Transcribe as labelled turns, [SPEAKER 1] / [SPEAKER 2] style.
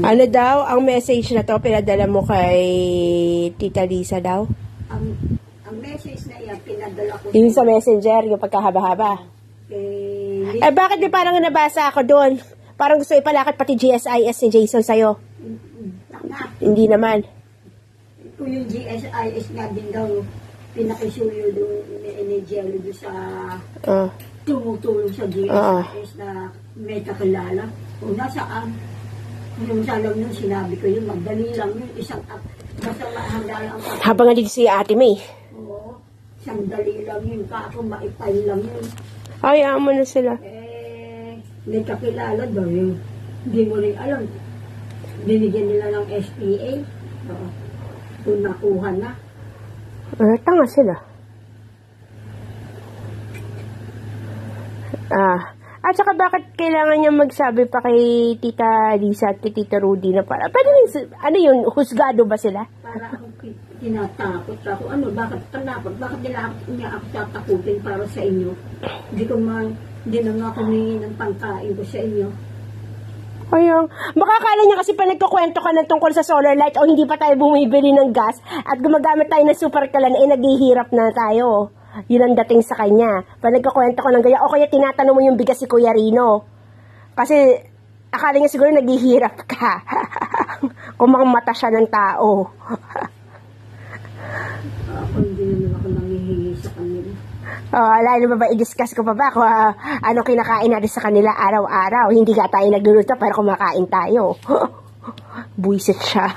[SPEAKER 1] Ano daw, ang message na to, pinadala mo kay Tita Lisa daw?
[SPEAKER 2] Ang message na yan, pinadala ko.
[SPEAKER 1] Yung sa messenger, yung pagkahaba-haba. Bakit di parang nabasa ako doon? Parang gusto ipalakad pati GSIS ni Jason sa'yo. Hindi naman.
[SPEAKER 2] Kung yung GSIS nga din daw, pinakisuyo doon ni Jello doon sa tumutulong sa GSIS na may kakilala. O nasaan? Yung salam nung sinabi ko yun, magdali lang yun, basta mahanda lang ang
[SPEAKER 1] habang nandito si Ate May.
[SPEAKER 2] Oo, sandali lang yun, kako maipay lang yun.
[SPEAKER 1] Ay, mo na sila.
[SPEAKER 2] May kakilala daw yun. Hindi mo rin alam. Binigyan nila ng SPA. Kung nakuha na.
[SPEAKER 1] Tanga sila. At saka bakit kailangan niya magsabi pa kay Tita Lisa at kay Tita Rudy na para, pwede rin, ano yun, husgado ba sila?
[SPEAKER 2] Para akong tinatakot ako. Ano, bakit tanakot? Bakit niya ako tatakutin para sa inyo? Hindi na nga kumingi ng pangkain ko sa inyo.
[SPEAKER 1] Ayun. Makakala niya kasi pa nagkukwento ka ng tungkol sa solar light o hindi pa tayo bumibili ng gas at gumagamit tayo ng super kalan, naghihirap na tayo. Yun ang dating sa kanya. Pa nagkukwento ko ng gaya, o kaya tinatanong mo yung bigas si Kuya Rino. Kasi akala niya siguro naghihirap ka. Kumamata siya ng tao.
[SPEAKER 2] Ako hindi naman ako nangihingi sa kanila.
[SPEAKER 1] Lalo ba i-discuss ko pa ba kung ano kinakain natin sa kanila araw-araw? Hindi ka tayo nagluluto pero kumakain tayo. Buisit siya.